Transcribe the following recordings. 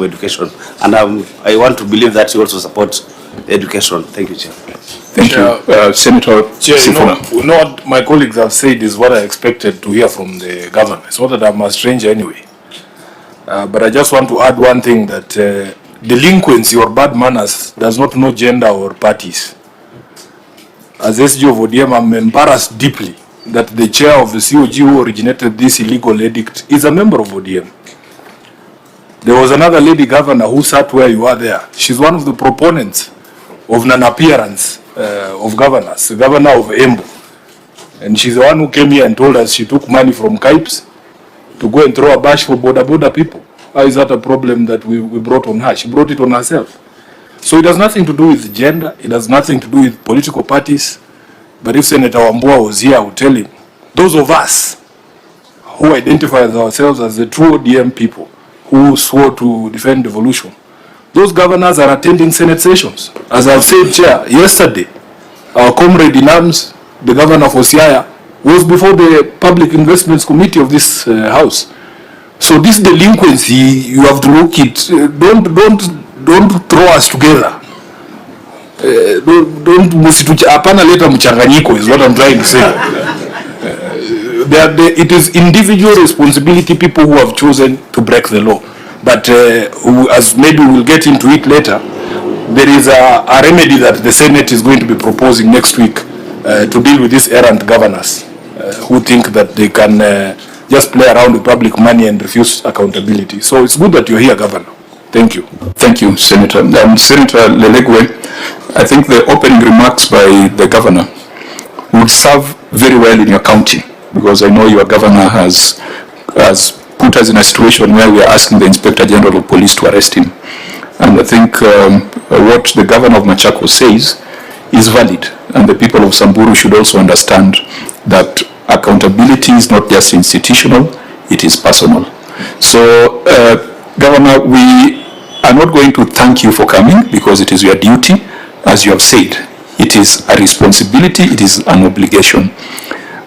education. And I want to believe that you also support education. Thank you, Chair. Thank you. Senator Sifuna. You know what my colleagues have said is what I expected to hear from the governor. It's not that I'm a stranger anyway. But I just want to add one thing, that delinquency or bad manners does not know gender or parties. As SG of ODM, I'm embarrassed deeply that the chair of the COG who originated this illegal edict is a member of ODM. There was another lady governor who sat where you are there. She's one of the proponents of non-appearance of governors, the governor of Embu. And she's the one who came here and told us she took money from Kipes to go and throw a bash for border people. How is that a problem that we brought on her? She brought it on herself. So it has nothing to do with gender. It has nothing to do with political parties. But if Senator Wambua was here, I would tell him, those of us who identify ourselves as the true ODM people who swore to defend devolution, those governors are attending Senate sessions. As I've said, Chair, yesterday, our comrade in arms, the governor for Siaya, was before the Public Investments Committee of this House. So this delinquency, you have to look it. Don't throw us together. Hapana leta mchanganyiko is what I'm trying to say. It is individual responsibility, people who have chosen to break the law. But as maybe we'll get into it later, there is a remedy that the Senate is going to be proposing next week to deal with these errant governors who think that they can just play around with public money and refuse accountability. So it's good that you're here, Governor. Thank you. Thank you, Senator. Senator Lelegwe, I think the opening remarks by the governor would serve very well in your county, because I know your governor has put us in a situation where we are asking the Inspector General of Police to arrest him. And I think what the governor of Machakos says is valid, and the people of Samburu should also understand that accountability is not just institutional, it is personal. So, Governor, we are not going to thank you for coming, because it is your duty. As you have said, it is a responsibility, it is an obligation.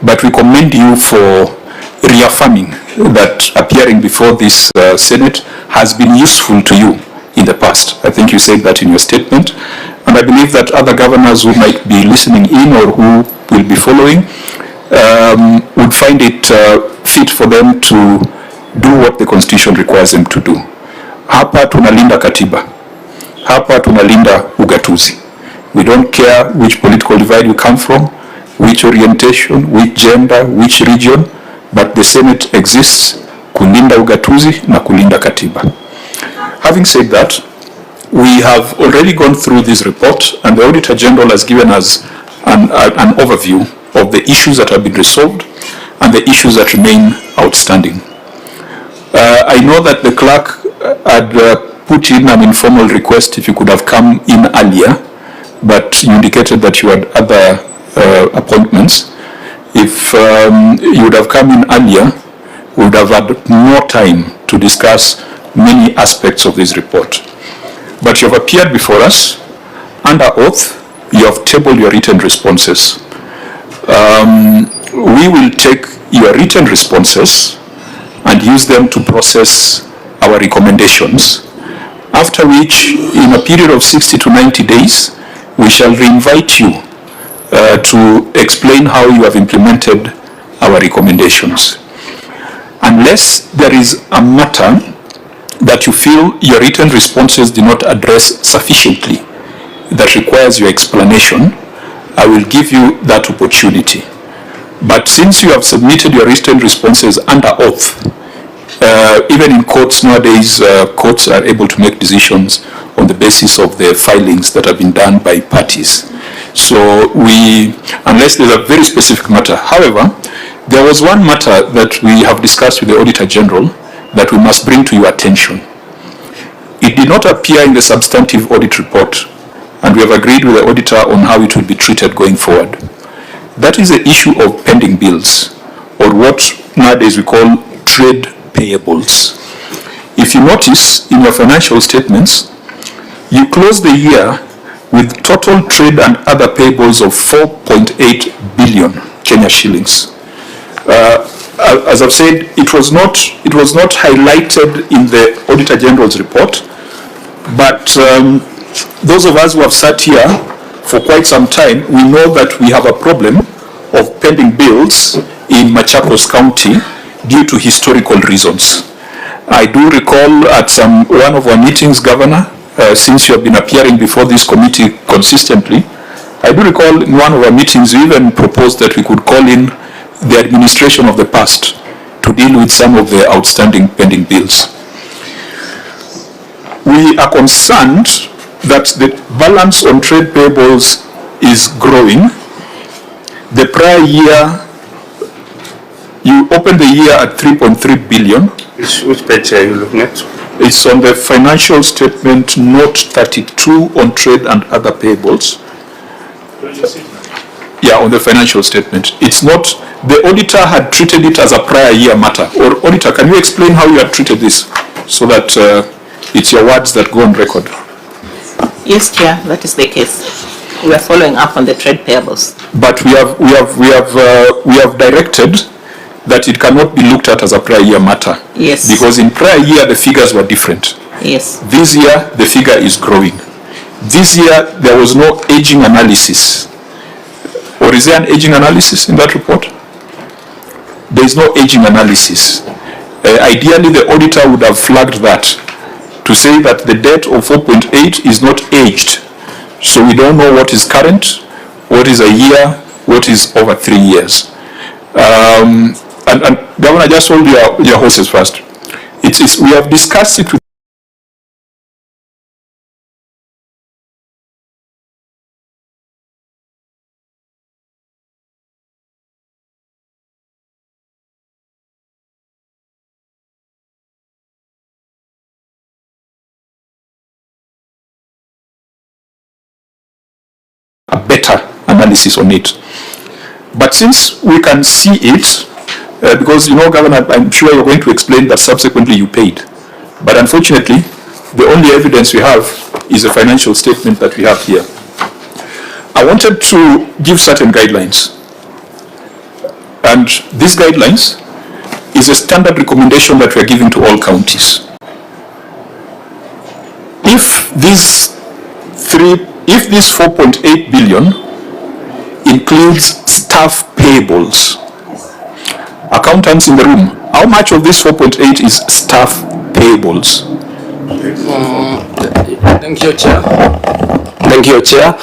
But we commend you for reaffirming that appearing before this Senate has been useful to you in the past. I think you said that in your statement. And I believe that other governors who might be listening in or who will be following would find it fit for them to do what the Constitution requires them to do. Hapa tunalinda katiba. Hapa tunalinda ugatuzi. We don't care which political divide you come from, which orientation, which gender, which region, but the Senate exists kulinda ugatuzi na kulinda katiba. Having said that, we have already gone through this report, and the Auditor General has given us an overview of the issues that have been resolved and the issues that remain outstanding. I know that the clerk had put in an informal request if you could have come in earlier, but you indicated that you had other appointments. If you would have come in earlier, we would have had more time to discuss many aspects of this report. But you have appeared before us under oath. You have tabled your written responses. We will take your written responses and use them to process our recommendations, after which, in a period of 60 to 90 days, we shall reinvite you to explain how you have implemented our recommendations. Unless there is a matter that you feel your written responses do not address sufficiently that requires your explanation, I will give you that opportunity. But since you have submitted your written responses under oath, even in courts nowadays, courts are able to make decisions on the basis of the filings that have been done by parties. So unless there's a very specific matter. However, there was one matter that we have discussed with the Auditor General that we must bring to your attention. It did not appear in the substantive audit report, and we have agreed with the auditor on how it will be treated going forward. That is the issue of pending bills, or what nowadays we call trade payables. If you notice in your financial statements, you close the year with total trade and other payables of 4.8 billion Kenya shillings. As I've said, it was not highlighted in the Auditor General's report, But those of us who have sat here for quite some time, we know that we have a problem of pending bills in Machakos County due to historical reasons. I do recall at one of our meetings, Governor, since you have been appearing before this committee consistently, I do recall in one of our meetings you even proposed that we could call in the administration of the past to deal with some of the outstanding pending bills. We are concerned that the balance on trade payables is growing. The prior year, you opened the year at 3.3 billion. Which page are you looking at? It's on the financial statement, note 32 on trade and other payables. Yeah, on the financial statement. It's not, the auditor had treated it as a prior year matter. Or auditor, can you explain how you had treated this so that it's your words that go on record? Yes, Chair, that is the case. We are following up on the trade payables. But we have directed that it cannot be looked at as a prior year matter. Yes. Because in prior year the figures were different. Yes. This year the figure is growing. This year there was no aging analysis. Or is there an aging analysis in that report? There is no aging analysis. Ideally the auditor would have flagged that to say that the debt of 4.8 is not aged. So we don't know what is current, what is a year, what is over 3 years. And Governor, just hold your horses first. We have discussed it with a better analysis on it. But since we can see it, because, you know, Governor, I'm sure you're going to explain that subsequently you paid. But unfortunately, the only evidence we have is a financial statement that we have here. I wanted to give certain guidelines. And these guidelines is a standard recommendation that we are giving to all counties. If this 4.8 billion includes staff payables, accountants in the room, how much of this 4.8 is staff payables? Thank you, Chair. Thank you, Chair.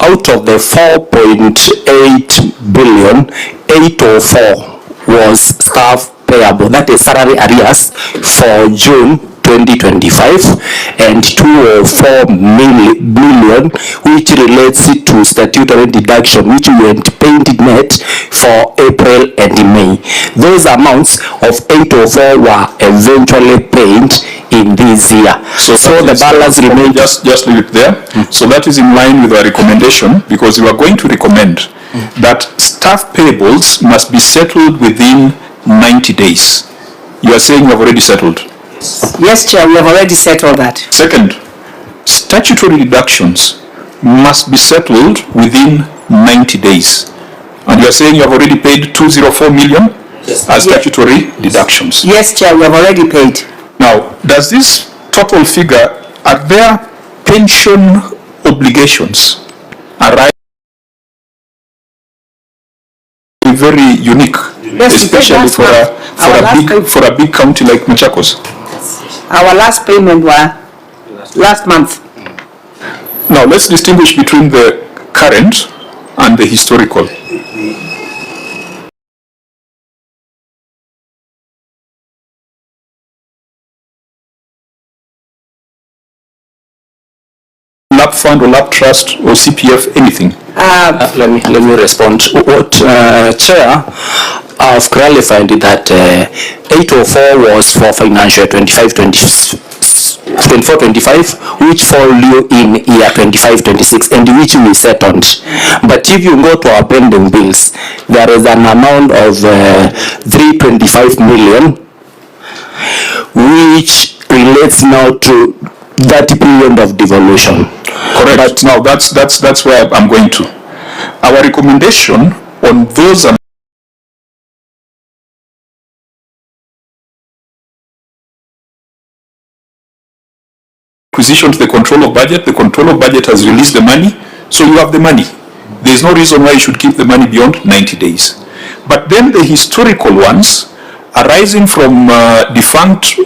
Out of the 4.8 billion, 804 was staff payable, that is salary arrears for June 2025, and 204 million which relates to statutory deduction which went paid net for April and May. Those amounts of 804 were eventually paid in this year. So the balance remains. Just leave it there. So that is in line with our recommendation, because we are going to recommend that staff payables must be settled within 90 days. You are saying you have already settled? Yes, Chair, we have already settled that. Second, statutory deductions must be settled within 90 days. And you are saying you have already paid 204 million as statutory deductions. Yes, Chair, we have already paid. Now, does this total figure, are there pension obligations arise? Very unique, yes, especially for a big county like Machakos. Our last payment was last month. Now let's distinguish between the current and the historical. LAP fund or LAP trust or CPF, anything? Let me respond. What Chair, I've clarified that 804 was for financial 24-25, which fall due in year 25-26, and which we settled. But if you go to our pending bills, there is an amount of 325 million, which relates now to that period of devolution. Correct. But now that's where I'm going to. Our recommendation on those acquisition to the control of budget. The control of budget has released the money, so you have the money. There is no reason why you should keep the money beyond 90 days. But then the historical ones arising from defunct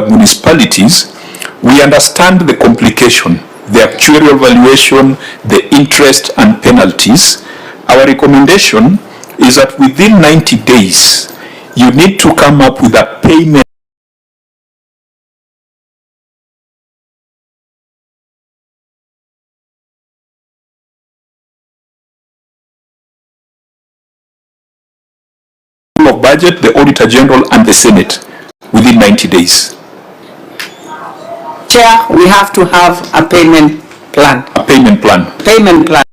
municipalities, we understand the complication, the actuarial valuation, the interest and penalties. Our recommendation is that within 90 days, you need to come up with a payment of budget, the Auditor General and the Senate within 90 days. Chair, we have to have a payment plan. A payment plan. Payment plan.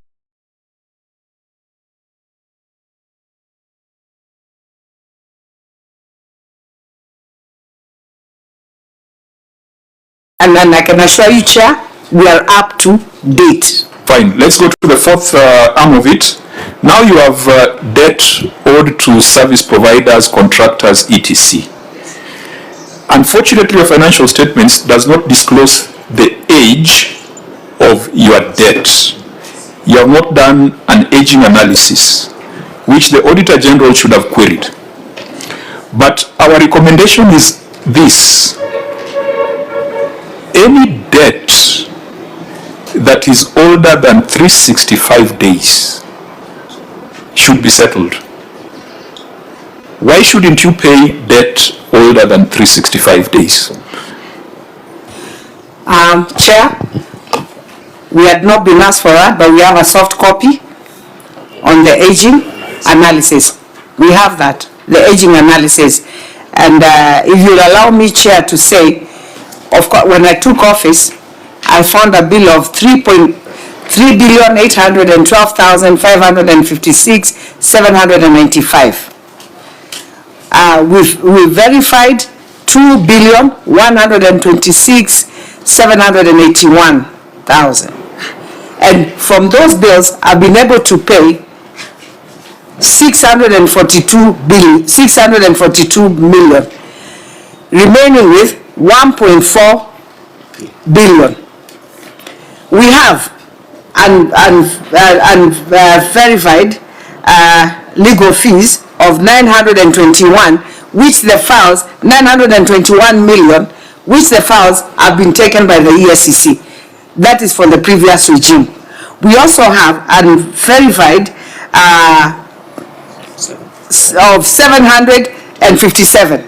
And then I can assure you, Chair, we are up to date. Fine. Let's go to the fourth arm of it. Now you have debt owed to service providers, contractors, etc. Unfortunately, your financial statements does not disclose the age of your debt. You have not done an aging analysis, which the Auditor General should have queried. But our recommendation is this: any debt that is older than 365 days should be settled. Why shouldn't you pay debt older than 365 days? Chair, we had not been asked for that, but we have a soft copy on the aging analysis. We have that, the aging analysis. And if you'll allow me, Chair, to say, of course, when I took office, I found a bill of 3,812,556,795. We verified 2,126,781,000. And from those bills, I've been able to pay 642 million, remaining with 1.4 billion. We have verified legal fees of 921, which the files, 921 million, which the files have been taken by the ESCC. That is for the previous regime. We also have verified of 757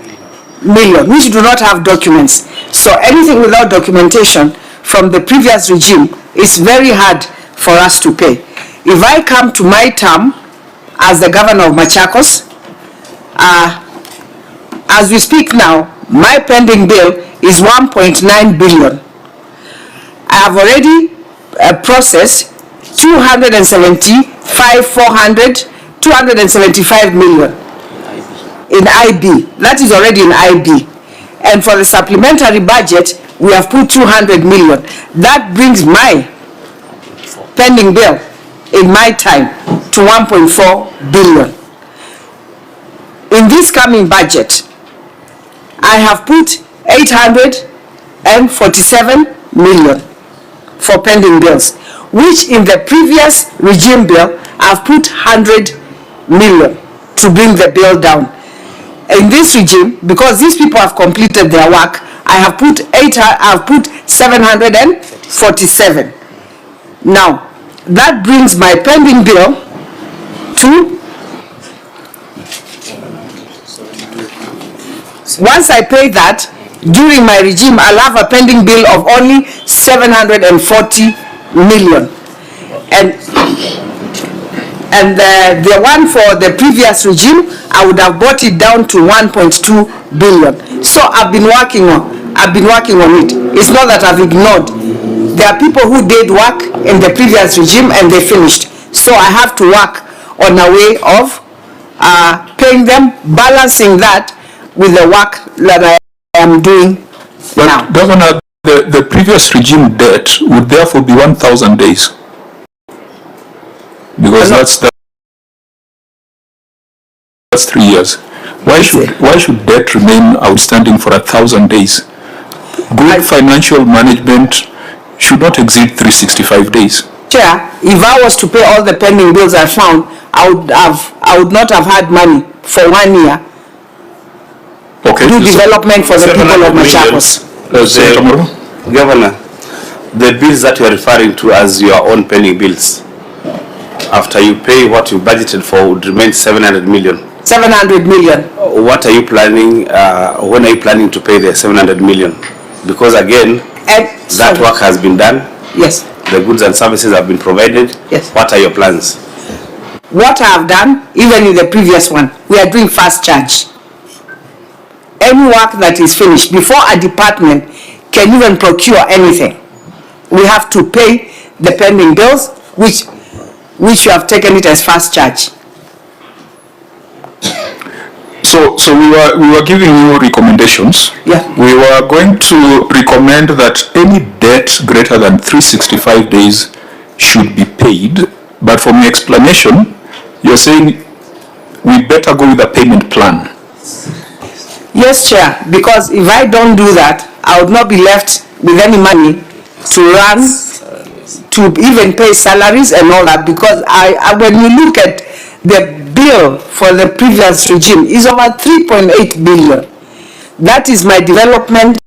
million, which do not have documents. So anything without documentation from the previous regime is very hard for us to pay. If I come to my term as the governor of Machakos, as we speak now, my pending bill is 1.9 billion. I have already processed 275 million in IB. That is already in IB. And for the supplementary budget, we have put 200 million. That brings my pending bill in my time to 1.4 billion. In this coming budget, I have put 847 million for pending bills, which in the previous regime bill, I've put 100 million to bring the bill down. In this regime, because these people have completed their work, I have put 747. Now, that brings my pending bill to, once I pay that, during my regime, I'll have a pending bill of only 740 million. And the one for the previous regime, I would have brought it down to 1.2 billion. So I've been working on it. It's not that I've ignored. There are people who did work in the previous regime and they finished. So I have to work on a way of paying them, balancing that with the work that I am doing now. Governor, the previous regime debt would therefore be 1,000 days. Because that's 3 years. Why should debt remain outstanding for 1,000 days? Good financial management, should not exceed 365 days. Chair, if I was to pay all the pending bills I found, I would not have had money for 1 year Okay. to do development for the people of Machakos. Senator Moro? Governor, the bills that you are referring to as your own pending bills, after you pay what you budgeted for, would remain 700 million. 700 million. What are you planning, when are you planning to pay the 700 million? Because again, that work has been done. Yes. The goods and services have been provided. Yes. What are your plans? What I have done, even in the previous one, we are doing fast charge. Any work that is finished, before a department can even procure anything, we have to pay the pending bills, which you have taken it as fast charge. So we were giving you recommendations. Yeah. We were going to recommend that any debt greater than 365 days should be paid. But from your explanation, you're saying we better go with a payment plan. Yes, Chair, because if I don't do that, I would not be left with any money to run, to even pay salaries and all that, because when you look at the bill for the previous regime is over 3.8 billion. That is my development